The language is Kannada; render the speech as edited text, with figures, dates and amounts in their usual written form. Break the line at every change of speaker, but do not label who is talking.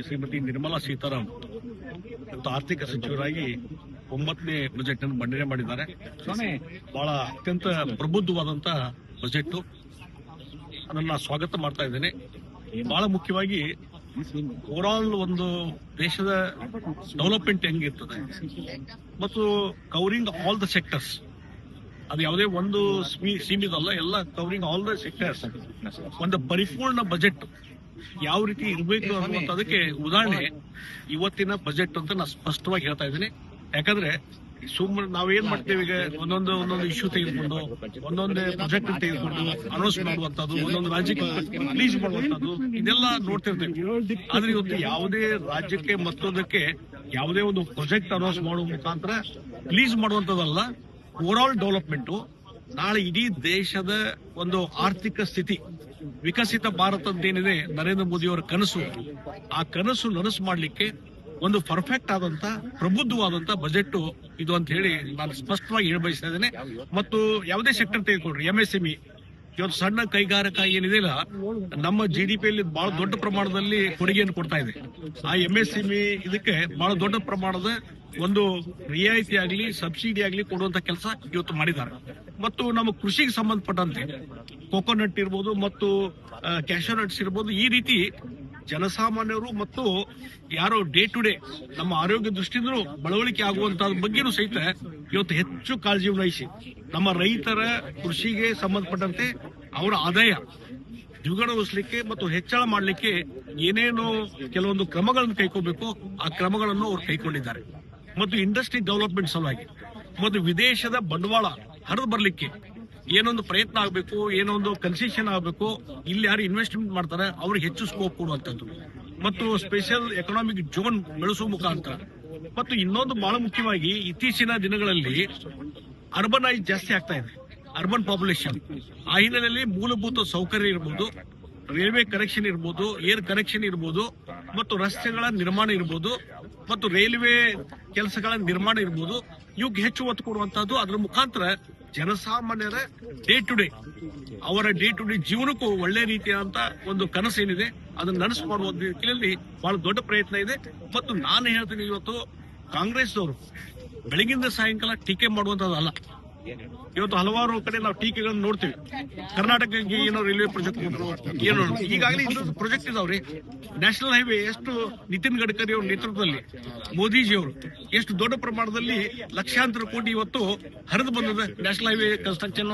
ಶ್ರೀಮತಿ ನಿರ್ಮಲಾ ಸೀತಾರಾಮನ್ ಆರ್ಥಿಕ ಸಚಿವರಾಗಿ 9ನೇ ಬಜೆಟ್ ಅನ್ನು ಮಂಡನೆ ಮಾಡಿದ್ದಾರೆ. ಬಹಳ ಅತ್ಯಂತ ಪ್ರಬುದ್ಧವಾದಂತಹ ಬಜೆಟ್. ಅದನ್ನ ಸ್ವಾಗತ ಮಾಡ್ತಾ ಇದ್ದೇನೆ. ಬಹಳ ಮುಖ್ಯವಾಗಿ ಓವರಾಲ್ ಒಂದು ದೇಶದ ಡೆವಲಪ್ಮೆಂಟ್ ಹೆಂಗಿರ್ತದೆ ಮತ್ತು ಕವರಿಂಗ್ ಆಲ್ ದ ಸೆಕ್ಟರ್ಸ್, ಅದು ಯಾವುದೇ ಒಂದು ಸೀಮಿತ ಅಲ್ಲ, ಎಲ್ಲ ಕವರಿಂಗ್ ಆಲ್ ದ ಸೆಕ್ಟರ್ಸ್. ಒಂದು ಪರಿಪೂರ್ಣ ಬಜೆಟ್ ಯಾವ ರೀತಿ ಇರಬೇಕು ಅನ್ನುವಂಥದಕ್ಕೆ ಉದಾಹರಣೆ ಇವತ್ತಿನ ಬಜೆಟ್ ಅಂತ ನಾನು ಸ್ಪಷ್ಟವಾಗಿ ಹೇಳ್ತಾ ಇದ್ದೀನಿ. ಯಾಕಂದ್ರೆ ಸುಮ್ಮನೆ ನಾವೇನ್ ಮಾಡ್ತೇವೆ, ಈಗ ಒಂದೊಂದು ಇಶ್ಯೂ ತೆಗೆದುಕೊಂಡು ಒಂದೊಂದೇ ಪ್ರಾಜೆಕ್ಟ್ ತೆಗೆದುಕೊಂಡು ಅನೌನ್ಸ್ ಮಾಡುವಂತದ್ದು, ಒಂದೊಂದು ರಾಜ್ಯಕ್ಕೆ ರಿಲೀಸ್ ಮಾಡುವಂತದ್ದು, ಇದೆಲ್ಲ ನೋಡ್ತಿರ್ತೇವೆ. ಆದ್ರೆ ಇವತ್ತು ಯಾವುದೇ ರಾಜ್ಯಕ್ಕೆ ಮತ್ತೊಂದಕ್ಕೆ ಯಾವುದೇ ಒಂದು ಪ್ರಾಜೆಕ್ಟ್ ಅನೌನ್ಸ್ ಮಾಡುವ ಮುಖಾಂತರ ರಿಲೀಸ್ ಮಾಡುವಂತದ್ದಲ್ಲ. ಓವರ್ ಡೆವಲಪ್ಮೆಂಟ್ ನಾಳೆ ಇಡೀ ದೇಶದ ಒಂದು ಆರ್ಥಿಕ ಸ್ಥಿತಿ, ವಿಕಸಿತ ಭಾರತ ಅಂತೇನಿದೆ ನರೇಂದ್ರ ಮೋದಿ ಅವರ ಕನಸು, ಆ ಕನಸು ನನಸು ಮಾಡಲಿಕ್ಕೆ ಒಂದು ಪರ್ಫೆಕ್ಟ್ ಆದಂತ ಪ್ರಬುದ್ಧವಾದಂತ ಬಜೆಟ್ ಇದು ಅಂತ ಹೇಳಿ ನಾನು ಸ್ಪಷ್ಟವಾಗಿ ಹೇಳಬಯಸ್ತಾ ಇದ್ದೇನೆ. ಮತ್ತು ಯಾವುದೇ ಸೆಕ್ಟರ್ ತೆಗೆದುಕೊಂಡ್ರಿ, ಎಂಎಸ್ಎಂಇ ಇವತ್ತು ಸಣ್ಣ ಕೈಗಾರಿಕಾ ಏನಿದೆಯಲ್ಲ, ನಮ್ಮ ಜಿಡಿಪಿಯಲ್ಲಿ ಬಹಳ ದೊಡ್ಡ ಪ್ರಮಾಣದಲ್ಲಿ ಕೊಡುಗೆಯನ್ನು ಕೊಡ್ತಾ ಇದೆ. ಆ ಎಂಎಸ್ಎಂಇ ಇದಕ್ಕೆ ಬಹಳ ದೊಡ್ಡ ಪ್ರಮಾಣದ ಒಂದು ರಿಯಾಯಿತಿ ಆಗಲಿ ಸಬ್ಸಿಡಿ ಆಗಲಿ ಕೊಡುವಂತ ಕೆಲಸ ಇವತ್ತು ಮಾಡಿದ್ದಾರೆ. ಮತ್ತು ನಮ್ಮ ಕೃಷಿಗೆ ಸಂಬಂಧಪಟ್ಟಂತೆ ಕೋಕೋನಟ್ ಇರ್ಬೋದು ಮತ್ತು ಕ್ಯಾಶೋ ನಟ್ಸ್ ಇರ್ಬೋದು, ಈ ರೀತಿ ಜನಸಾಮಾನ್ಯರು ಮತ್ತು ಯಾರು ಡೇ ಟು ಡೇ ನಮ್ಮ ಆರೋಗ್ಯ ದೃಷ್ಟಿಯಿಂದಲೂ ಬಳವಳಿಕೆ ಆಗುವಂತ ಬಗ್ಗೆನೂ ಸಹಿತ ಇವತ್ತು ಹೆಚ್ಚು ಕಾಳಜಿ ವಹಿಸಿ ನಮ್ಮ ರೈತರ ಕೃಷಿಗೆ ಸಂಬಂಧಪಟ್ಟಂತೆ ಅವರ ಆದಾಯ ದ್ವಿಗುಣಗೊಳಿಸಲಿಕ್ಕೆ ಮತ್ತು ಹೆಚ್ಚಳ ಮಾಡಲಿಕ್ಕೆ ಏನೇನು ಕೆಲವೊಂದು ಕ್ರಮಗಳನ್ನು ಕೈಗೊಳ್ಳಬೇಕು ಆ ಕ್ರಮಗಳನ್ನು ಅವರು ಕೈಗೊಂಡಿದ್ದಾರೆ. ಮತ್ತು ಇಂಡಸ್ಟ್ರಿ ಡೆವಲಪ್ಮೆಂಟ್ ಸಲುವಾಗಿ ಮತ್ತು ವಿದೇಶದ ಬಂಡವಾಳ ಹರಿದು ಬರಲಿಕ್ಕೆ ಏನೊಂದು ಪ್ರಯತ್ನ ಆಗಬೇಕು, ಏನೊಂದು ಕನ್ಸೆಷನ್ ಆಗಬೇಕು, ಇಲ್ಲಿ ಯಾರು ಇನ್ವೆಸ್ಟ್ಮೆಂಟ್ ಮಾಡ್ತಾರೆ ಅವ್ರಿಗೆ ಹೆಚ್ಚು ಸ್ಕೋಪ್ ಕೊಡುವಂತದ್ದು ಮತ್ತು ಸ್ಪೆಷಲ್ ಎಕನಾಮಿಕ್ ಝೋನ್ ಬೆಳೆಸುವ ಮುಖಾಂತರ. ಮತ್ತು ಇನ್ನೊಂದು ಬಹಳ ಮುಖ್ಯವಾಗಿ ಇತ್ತೀಚಿನ ದಿನಗಳಲ್ಲಿ ಅರ್ಬನೈಸ್ ಜಾಸ್ತಿ ಆಗ್ತಾ ಇದೆ, ಅರ್ಬನ್ ಪಾಪ್ಯುಲೇಷನ್. ಆ ಹಿನ್ನೆಲೆಯಲ್ಲಿ ಮೂಲಭೂತ ಸೌಕರ್ಯ ಇರ್ಬೋದು, ರೈಲ್ವೆ ಕನೆಕ್ಷನ್ ಇರ್ಬೋದು, ಏರ್ ಕನೆಕ್ಷನ್ ಇರ್ಬೋದು, ಮತ್ತು ರಸ್ತೆಗಳ ನಿರ್ಮಾಣ ಇರ್ಬೋದು, ಮತ್ತು ರೈಲ್ವೆ ಕೆಲಸಗಳ ನಿರ್ಮಾಣ ಇರ್ಬೋದು, ಇವಕ್ಕೆ ಹೆಚ್ಚು ಒತ್ತು ಕೊಡುವಂತಹದ್ದು. ಅದರ ಮುಖಾಂತರ ಜನಸಾಮಾನ್ಯರ ಡೇ ಟು ಡೇ ಅವರ ಡೇ ಟು ಡೇ ಜೀವನಕ್ಕೂ ಒಳ್ಳೆ ರೀತಿಯಾದಂತ ಒಂದು ಕನಸು ಏನಿದೆ ಅದನ್ನ ನನಸು ಮಾಡುವ ದಿಕ್ಕಿನಲ್ಲಿ ಬಹಳ ದೊಡ್ಡ ಪ್ರಯತ್ನ ಇದೆ. ಮತ್ತು ನಾನು ಹೇಳ್ತೀನಿ, ಇವತ್ತು ಕಾಂಗ್ರೆಸ್ ಅವರು ಬೆಳಗಿಂದ ಸಾಯಂಕಾಲ ಟೀಕೆ ಮಾಡುವಂತದ್ದಲ್ಲ. ಇವತ್ತು ಹಲವಾರು ಕಡೆ ನಾವು ಟೀಕೆಗಳನ್ನು ನೋಡ್ತೀವಿ. ಕರ್ನಾಟಕಕ್ಕೆ ಏನೋ ರೈಲ್ವೆ ಪ್ರಾಜೆಕ್ಟ್ ಏನೋ ಈಗಾಗಲೇ ಇನ್ನೊಂದು ಪ್ರಾಜೆಕ್ಟ್ ಇದಾವ್ರಿ. ನ್ಯಾಷನಲ್ ಹೈವೇ ಎಷ್ಟು ನಿತಿನ್ ಗಡ್ಕರಿ ಅವರ ನೇತೃತ್ವದಲ್ಲಿ ಮೋದಿಜಿ ಅವರು ಎಷ್ಟು ದೊಡ್ಡ ಪ್ರಮಾಣದಲ್ಲಿ ಲಕ್ಷಾಂತರ ಕೋಟಿ ಇವತ್ತು ಹರಿದು ಬಂದಿದೆ ನ್ಯಾಷನಲ್ ಹೈವೇ ಕನ್ಸ್ಟ್ರಕ್ಷನ್.